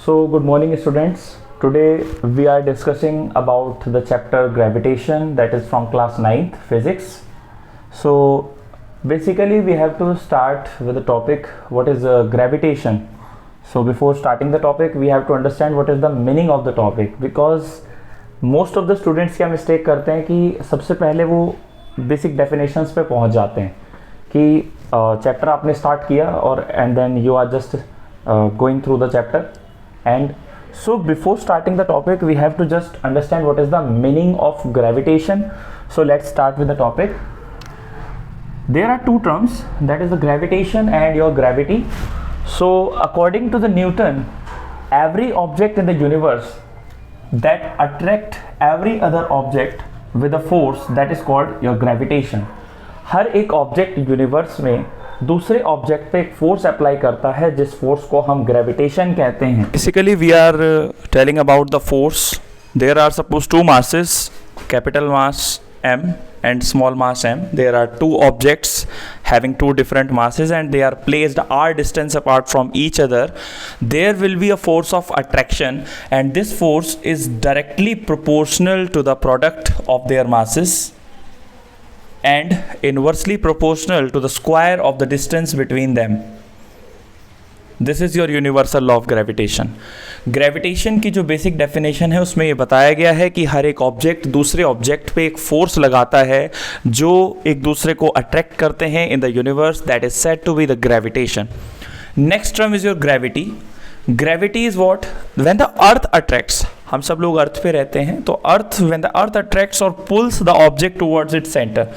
So, good morning, students. Today we are discussing about the chapter gravitation, that is from class 9th physics. So, basically we have to start with the topic what is gravitation. So, before starting the topic we have to understand what is the meaning of the topic, because most of the students क्या mistake करते हैं कि सबसे पहले वो basic definitions पे पहुंच जाते हैं कि chapter आपने start किया और and then you are just going through the chapter. And so before starting the topic we have to just understand what is the meaning of gravitation. So let's start with the topic. There are two terms, that is the gravitation and your gravity. So according to the Newton, every object in the universe that attract every other object with a force that is called your gravitation. हर एक object universe में दूसरे object पे एक force apply करता है जिस force को हम ग्रेविटेशन कहते हैं. Basically we are telling about the force. There are suppose two masses, capital mass m and small mass m. There are two objects having two different masses and they are placed r distance apart from each other. There will be a force of attraction and this force is directly proportional to the product of their masses and inversely proportional to the square of the distance between them. This is your universal law of gravitation. Gravitation की जो basic definition है उसमें ये बताया गया है कि हर एक ऑब्जेक्ट दूसरे ऑब्जेक्ट पे एक फोर्स लगाता है जो एक दूसरे को अट्रैक्ट करते हैं in the universe. That is said to be the gravitation. Next term is your gravity. Gravity is what? When the earth attracts. हम सब लोग अर्थ पे रहते हैं तो earth when the earth attracts और pulls the object towards its centre.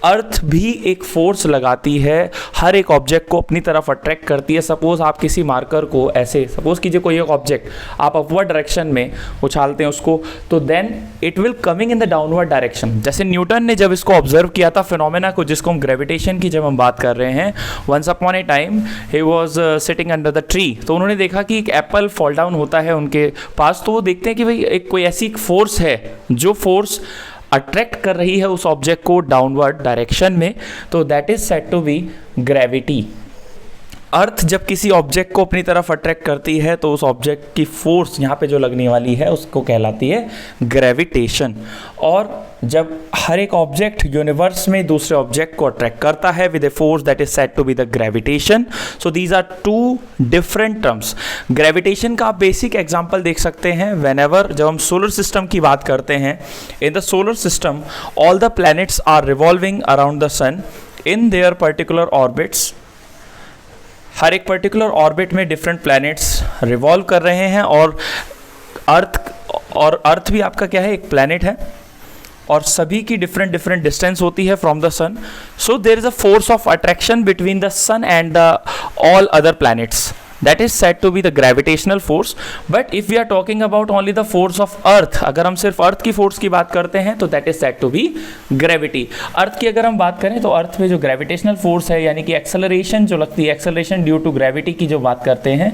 Earth भी एक फोर्स लगाती है, हर एक ऑब्जेक्ट को अपनी तरफ अट्रैक्ट करती है. सपोज आप किसी मार्कर को ऐसे सपोज कीजिए कोई एक ऑब्जेक्ट आप अपवर्ड डायरेक्शन में उछालते हैं उसको, तो then it will coming in the downward direction. जैसे न्यूटन ने जब इसको ऑब्जर्व किया था फिनोमेना को, जिसको हम ग्रेविटेशन की जब हम बात कर रहे हैं, once upon a time he was sitting under the tree, तो उन्होंने देखा कि एक एप्पल फॉल डाउन होता है उनके पास, तो वो देखते हैं कि भाई एक कोई ऐसी फोर्स है जो फोर्स अट्रैक्ट कर रही है उस ऑब्जेक्ट को डाउनवर्ड डायरेक्शन में, तो that is said to be gravity. Earth जब किसी ऑब्जेक्ट को अपनी तरफ अट्रैक्ट करती है तो उस ऑब्जेक्ट की फोर्स यहाँ पे जो लगने वाली है उसको कहलाती है ग्रेविटेशन. और जब हर एक ऑब्जेक्ट यूनिवर्स में दूसरे ऑब्जेक्ट को अट्रैक्ट करता है with a force that is said to be the gravitation. So these are two different terms. Gravitation का आप बेसिक एग्जांपल देख सकते हैं व्हेनेवर जब हम सोलर सिस्टम की बात करते हैं. In the solar system all the planets are revolving around the sun in their particular orbits. हर एक पर्टिकुलर ऑर्बिट में डिफरेंट प्लैनेट्स रिवॉल्व कर रहे हैं और अर्थ भी आपका क्या है, एक प्लैनेट है और सभी की डिफरेंट डिफरेंट डिस्टेंस होती है from the sun. So there is a force of attraction between the sun and the all other planets. That is said to be the gravitational force. But if we are talking about only the force of earth, अगर हम सिर्फ अर्थ की force की बात करते हैं तो that is said to be gravity. अर्थ की अगर हम बात करें तो अर्थ पे जो ग्रेविटेशनल फोर्स है यानी कि एक्सेलरेशन जो लगती है, एक्सेलरेशन ड्यू टू ग्रेविटी की जो बात करते हैं,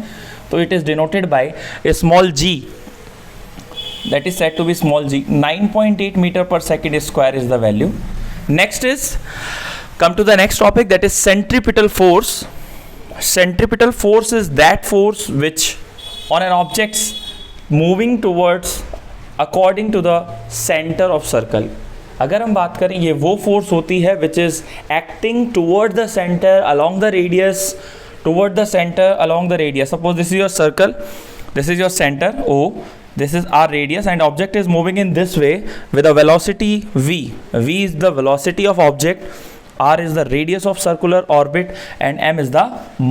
तो it is denoted by A small g. That is said to be small g. 9.8 meter per second square is the value. Next is come to the next topic, that is centripetal force. Centripetal force is that force which on an object moving towards according to the center of circle. अगर हम बात करें ये वो force होती है which is acting toward the center along the radius, toward the center along the radius. Suppose this is your circle, this is your center O, this is our radius and object is moving in this way with a velocity v. V is the velocity of object, r is the radius of circular orbit and m is the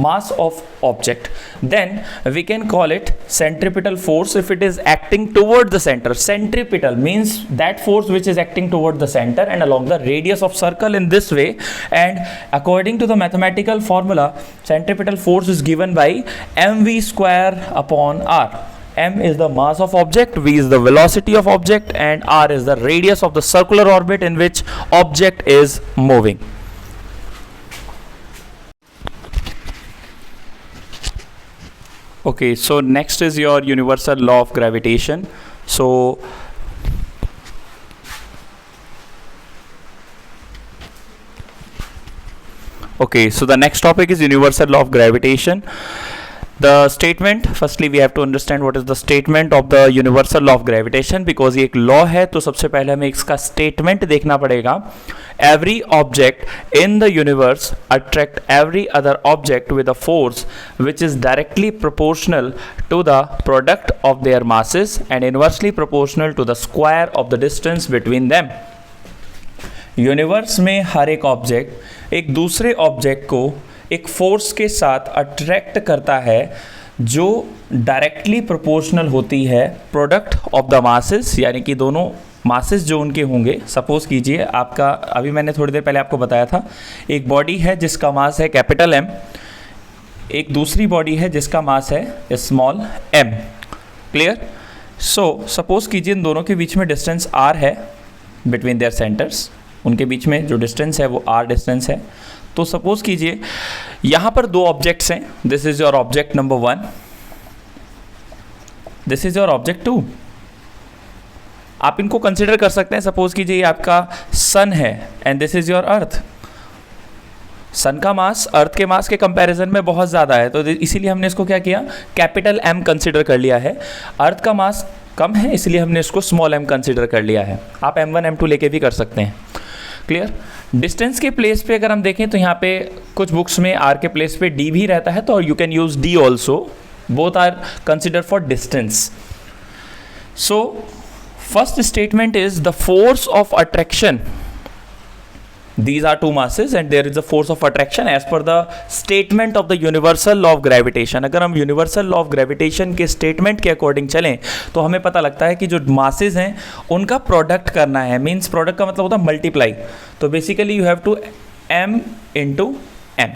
mass of object. Then we can call it centripetal force if it is acting toward the center. Centripetal means that force which is acting toward the center and along the radius of circle in this way, and according to the mathematical formula centripetal force is given by mv square upon r. M is the mass of object, v is the velocity of object and r is the radius of the circular orbit in which object is moving. Okay, so next is your universal law of gravitation. So okay, so the next topic is universal law of gravitation. The statement, firstly we have to understand what is the statement of the universal law of gravitation, because ये एक law है तो सबसे पहले हमें इसका statement देखना पड़ेगा. Every object in the universe attract every other object with a force which is directly proportional to the product of their masses and inversely proportional to the square of the distance between them. Universe में हर एक object एक दूसरे object को एक force के साथ attract करता है जो डायरेक्टली प्रोपोर्शनल होती है प्रोडक्ट ऑफ द मासेस, यानी कि दोनों मासेस जो उनके होंगे. सपोज कीजिए आपका, अभी मैंने थोड़ी देर पहले आपको बताया था, एक बॉडी है जिसका मास है कैपिटल एम, एक दूसरी बॉडी है जिसका मास है small m. Clear? So suppose कीजिए इन दोनों के बीच में डिस्टेंस आर है बिटवीन देयर सेंटर्स, उनके बीच में जो डिस्टेंस है वो आर डिस्टेंस है. तो सपोज कीजिए यहाँ पर दो ऑब्जेक्ट्स हैं. This is your object number 1, this is your object 2. आप इनको कंसिडर कर सकते हैं. सपोज कीजिए ये आपका सन है and this is your earth. Sun का मास अर्थ के मास के कंपैरिजन में बहुत ज़्यादा है, तो इसीलिए हमने इसको क्या किया, कैपिटल एम कंसिडर कर लिया है. अर्थ का मास कम है इसलिए हमने इसको स्मॉल एम कंसिडर कर लिया है. आप m1 m2 लेके भी कर सकते हैं. क्लियर? डिस्टेंस के प्लेस पे अगर हम देखें तो यहाँ पे कुछ बुक्स में r के प्लेस पे d भी रहता है, तो you can use d also. Both are consider for distance. So first statement is the force of attraction. These are two masses and there is a force of attraction as per the statement of the universal law of gravitation. अगर हम universal law of gravitation के statement के according चलें तो हमें पता लगता है कि जो masses हैं उनका product करना है. मीन्स product का मतलब होता है multiply. तो basically you have to m into m.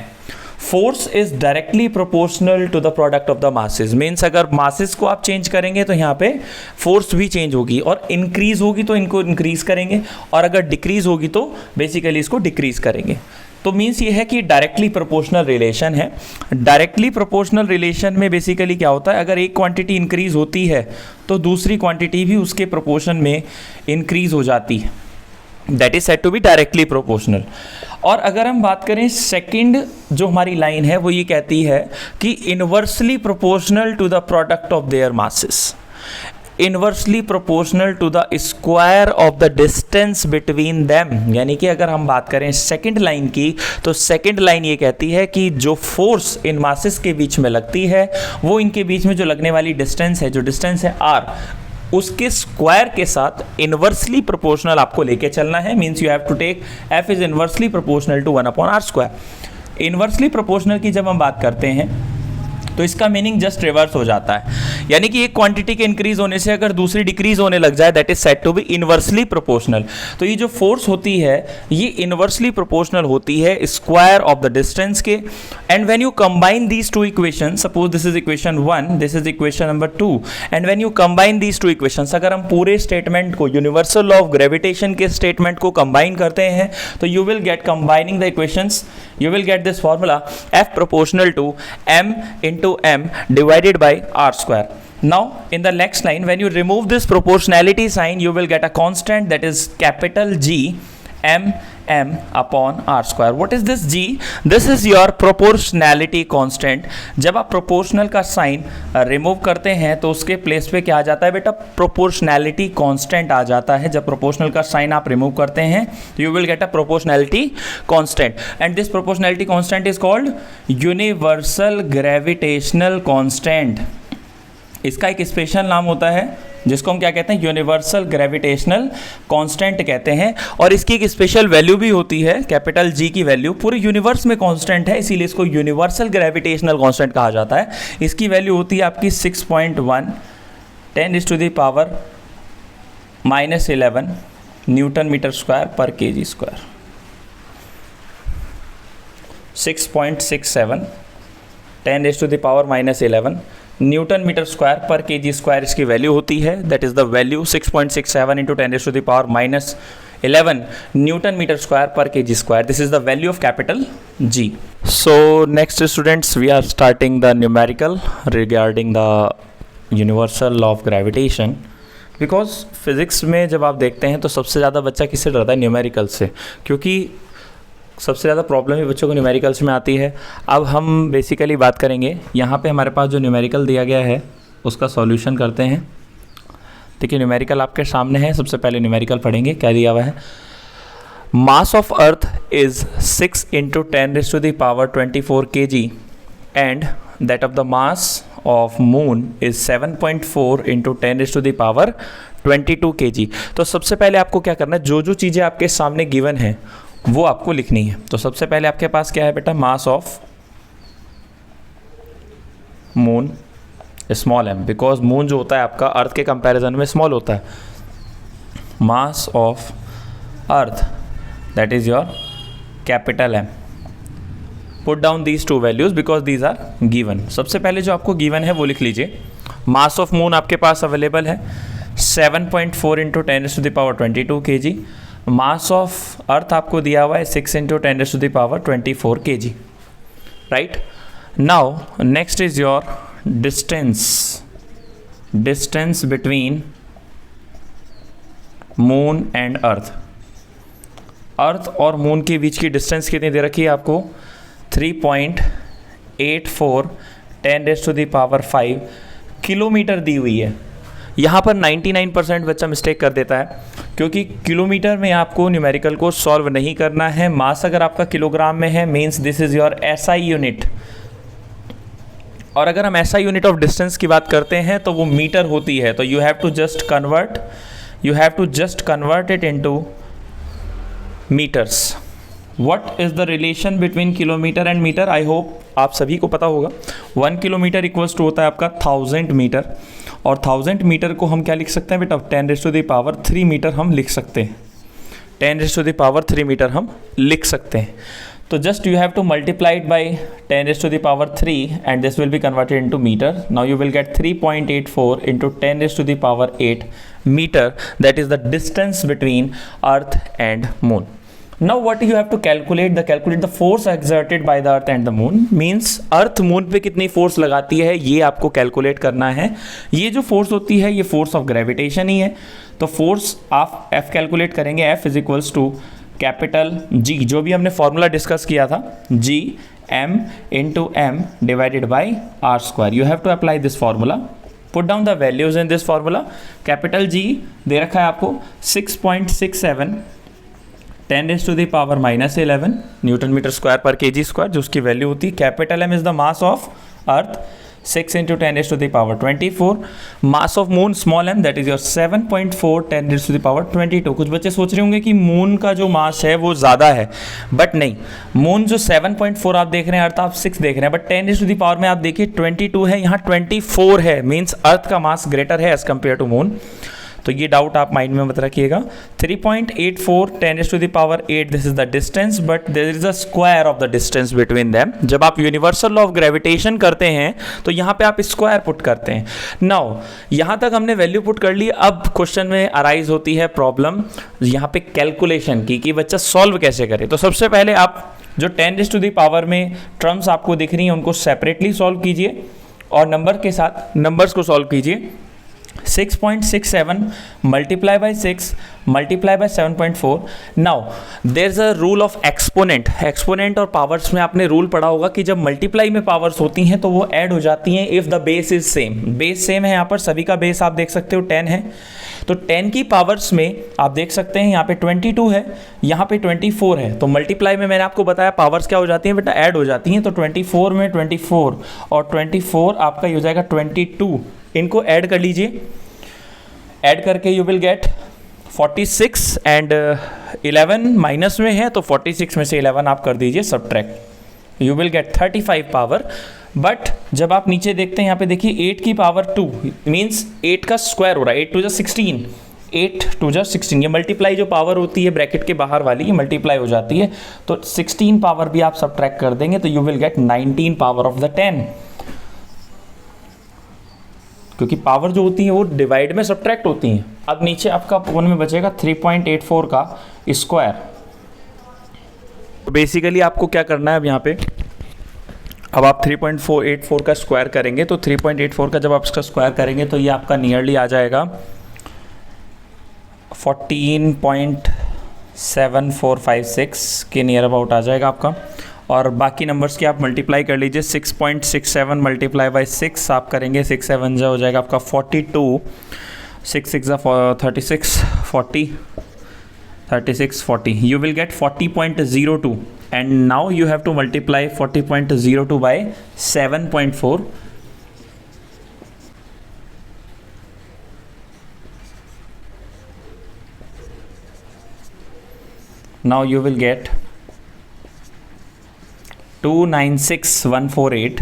Force is directly proportional to the product of the masses. Means अगर मासेस को आप चेंज करेंगे तो यहाँ पे फोर्स भी चेंज होगी, और इंक्रीज होगी तो इनको इंक्रीज करेंगे, और अगर डिक्रीज होगी तो बेसिकली इसको डिक्रीज करेंगे. तो मीन्स ये है कि डायरेक्टली प्रोपोर्शनल रिलेशन है. डायरेक्टली प्रोपोर्शनल रिलेशन में बेसिकली क्या होता है, अगर एक क्वांटिटी इंक्रीज होती है तो दूसरी क्वांटिटी भी उसके प्रोपोर्शन में इंक्रीज हो जाती है. That is said to be directly proportional. और अगर हम बात करें सेकंड जो हमारी लाइन है वो ये कहती है कि inversely proportional to the product of their masses, inversely proportional to the square of the distance between them. यानी कि अगर हम बात करें सेकंड लाइन की तो सेकंड लाइन ये कहती है कि जो फोर्स इन मासेस के बीच में लगती है वो इनके बीच में जो लगने वाली डिस्टेंस है, जो डिस्टेंस है आर, उसके स्क्वायर के साथ इनवर्सली प्रोपोर्शनल आपको लेके चलना है. Means you have to take F is inversely proportional to 1/r². Inversely proportional की जब हम बात करते हैं तो इसका मीनिंग जस्ट रिवर्स हो जाता है. यानी कि एक क्वांटिटी के इंक्रीज होने से अगर दूसरी डिक्रीज होने लग जाए, that is said to be inversely proportional. तो ये जो फोर्स होती है ये इनवर्सली प्रोपोर्शनल होती है स्क्वायर ऑफ द डिस्टेंस के. And when you combine these two equation, suppose this is equation 1, this is equation number 2, and when you combine these two equations, अगर हम पूरे स्टेटमेंट को यूनिवर्सल लॉ ऑफ ग्रेविटेशन के statement को combine करते हैं तो you will get, combining the equations, you will get this formula F proportional to m into m divided by r square. Now in the next line, when you remove this proportionality sign, you will get a constant that is capital G m upon r square. What is this G? This is your proportionality constant. जब आप proportional का sign remove करते हैं तो उसके place पे क्या आ जाता है बेटा, proportionality constant आ जाता है. जब proportional का साइन आप रिमूव करते हैं you will get a proportionality constant, and this proportionality constant is called universal gravitational constant. इसका एक स्पेशल नाम होता है जिसको हम क्या कहते हैं, यूनिवर्सल ग्रेविटेशनल कांस्टेंट कहते हैं. और इसकी एक स्पेशल वैल्यू भी होती है, कैपिटल जी की वैल्यू पूरे यूनिवर्स में कांस्टेंट है, इसीलिए इसको यूनिवर्सल ग्रेविटेशनल कांस्टेंट कहा जाता है. इसकी वैल्यू होती है आपकी 6.1 10⁻⁻11 न्यूटन मीटर स्क्वायर पर kg square. 6.67 10⁻⁻11 newton metre square पर kg स्क्वायर इसकी वैल्यू होती है. That is the value 6.67 into 10⁻⁻11 newton metre square पर kg square. This is the value of capital G. So next students, we are starting the numerical regarding the universal law of gravitation. Because physics में जब आप देखते हैं तो सबसे ज़्यादा बच्चा किससे डरता है, न्यूमेरिकल से, क्योंकि सबसे ज़्यादा प्रॉब्लम ही बच्चों को न्यूमेरिकल्स में आती है। अब हम बेसिकली बात करेंगे, यहाँ पे हमारे पास जो न्यूमेरिकल दिया गया है उसका सॉल्यूशन करते हैं। देखिए न्यूमेरिकल आपके सामने है, सबसे पहले न्यूमेरिकल पढ़ेंगे। क्या दिया हुआ है? Mass of earth is 6 × 10⁻24 kg and that of the mass of moon is 7.4 × 10⁻22 kg। तो सबसे पहले आपको क्या करना है, जो जो चीज़ें आपके सामने गिवन है वो आपको लिखनी है। तो सबसे पहले आपके पास क्या है बेटा? Mass of moon small m, because moon जो होता है आपका अर्थ के कंपैरिजन में स्मॉल होता है। Mass of earth that is your capital M। Put down these two values because these are given. सबसे पहले जो आपको गिवन है वो लिख लीजिए। मास ऑफ मून आपके पास अवेलेबल है 7.4 × 10⁻22 kg। मास ऑफ अर्थ आपको दिया हुआ है 6 × 10⁻24 kg, right. Now next is your distance between moon and earth. Earth और मून के बीच की डिस्टेंस कितनी दे रखी है आपको? 3.84 10⁵ किलोमीटर दी हुई है। यहाँ पर 99% बच्चा मिस्टेक कर देता है, क्योंकि किलोमीटर में आपको न्यूमेरिकल को सॉल्व नहीं करना है। मास अगर आपका किलोग्राम में है means this is your SI unit, और अगर हम SI यूनिट ऑफ डिस्टेंस की बात करते हैं तो वो मीटर होती है। तो you have to just convert it into metres. What is the relation between kilometre and metre? I hope आप सभी को पता होगा। 1 किलोमीटर इक्वल्स टू होता है आपका 1000 मीटर, और 1000 मीटर को हम क्या लिख सकते हैं बेटा? 10⁻³ मीटर हम लिख सकते हैं। 10⁻³ मीटर हम लिख सकते हैं। तो just you have to multiply it by 10⁻³ and this will be converted into meter. Now you will get 3.84 × 10⁸ meter, that is the distance between earth and moon. Now what you have to calculate the force exerted by the earth and the moon, means earth moon पे कितनी force लगाती है ये आपको calculate करना है। ये जो force होती है ये force of gravitation ही है। तो force आप F calculate करेंगे। F is equals to capital G, जो भी हमने फॉर्मूला डिस्कस किया था, G M × M divided by R²। You have to apply this formula. Put down the values in this formula. Capital G दे रखा है आपको 6.67 10⁻⁻11 न्यूटन मीटर स्क्वायर पर kg², जो उसकी वैल्यू होती है। Capital M is the mass of earth 6 × 10⁻24। Mass of moon small m that is your 7.4 10⁻22। कुछ बच्चे सोच रहे होंगे कि मून का जो मास है वो ज़्यादा है, बट नहीं। मून जो 7.4 आप देख रहे हैं, अर्थ आप 6 देख रहे हैं, बट 10⁻⁻ में आप देखिए 22 है, यहाँ 24 है, मीन्स अर्थ का मास ग्रेटर है एज कम्पेयर टू मून। तो ये डाउट आप माइंड में मत रखिएगा। 3.84 10⁸ this is the distance, but there is a square of the distance between them. जब आप यूनिवर्सल लॉ ऑफ ग्रेविटेशन करते हैं तो यहाँ पे आप स्क्वायर पुट करते हैं। नाउ यहाँ तक हमने वैल्यू पुट कर ली। अब क्वेश्चन में अराइज होती है प्रॉब्लम यहाँ पे कैलकुलेशन की, कि बच्चा सॉल्व कैसे करे। तो सबसे पहले आप जो 10⁻⁻ में टर्म्स आपको दिख रही हैं उनको सेपरेटली सॉल्व कीजिए, और नंबर के साथ नंबर्स को सॉल्व कीजिए। 6.67 multiply by 6 multiply by 7.4. Now there's a rule of exponent और पावर्स में आपने रूल पढ़ा होगा कि जब मल्टीप्लाई में पावर्स होती हैं तो वो ऐड हो जाती हैं if the base is same. Base same है, यहाँ पर सभी का बेस आप देख सकते हो 10 है, तो 10 की पावर्स में आप देख सकते हैं यहाँ पे 22 है, यहाँ पे 24 है। तो मल्टीप्लाई में मैंने आपको बताया पावर्स क्या हो जाती हैं बेटा? ऐड हो जाती हैं। तो 24 में 24 और 24 आपका हो जाएगा 22। इनको ऐड कर लीजिए, ऐड करके you will get 46 and 11 minus में है, तो 46 में से 11 आप कर दीजिए subtract, you will get 35 power. But जब आप नीचे देखते हैं यहाँ पे देखिए 8 की पावर 2 मीन्स 8 का स्क्वायर हो रहा है, 8 × 16, 8 × 16। ये मल्टीप्लाई जो पावर होती है ब्रैकेट के बाहर वाली, ये मल्टीप्लाई हो जाती है, तो 16 पावर भी आप सब्ट्रैक्ट कर देंगे तो you will get 19 power of the 10, क्योंकि पावर जो होती है वो डिवाइड में सब्ट्रैक्ट होती हैं। अब नीचे आपका वन में बचेगा 3.84 का स्क्वायर। तो बेसिकली आपको क्या करना है अब यहाँ पे, अब आप 3.84 का स्क्वायर करेंगे, तो 3.84 का जब आप इसका स्क्वायर करेंगे तो ये आपका नियरली आ जाएगा 7456 के नियर अबाउट आ जाएगा आपका। और बाकी नंबर्स की आप मल्टीप्लाई कर लीजिए। 6.67 मल्टीप्लाई बाई 6 आप करेंगे, 6 7 जा हो जाएगा आपका 42, 6 6 जा 36, 40, 36 40, you will get 40.02, and now you have to multiply 40.02 by 7.4. Now you will get 296,148,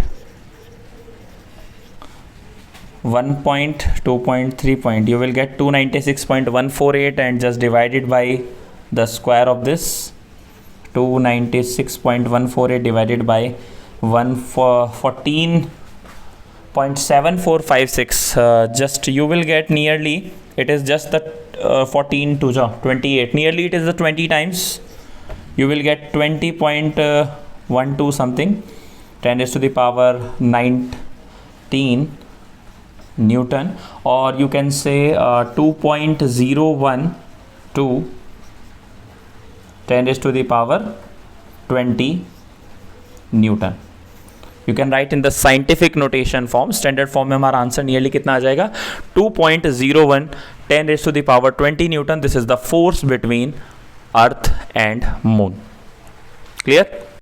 1.2.3 point, you will get 296.148, and just divide it by the square of this. 296.148 divided by 14.7456, just you will get nearly, it is just the 14 to 28, nearly it is the 20 times. You will get 20.12 something, 10 raised to the power 19 Newton, or you can say 2.012 10 raised to the power 20 Newton. You can write in the scientific notation form, standard form में हमारा answer nearly कितना आ जाएगा, 2.01 10 raised to the power 20 Newton. This is the force between Earth and Moon. Clear?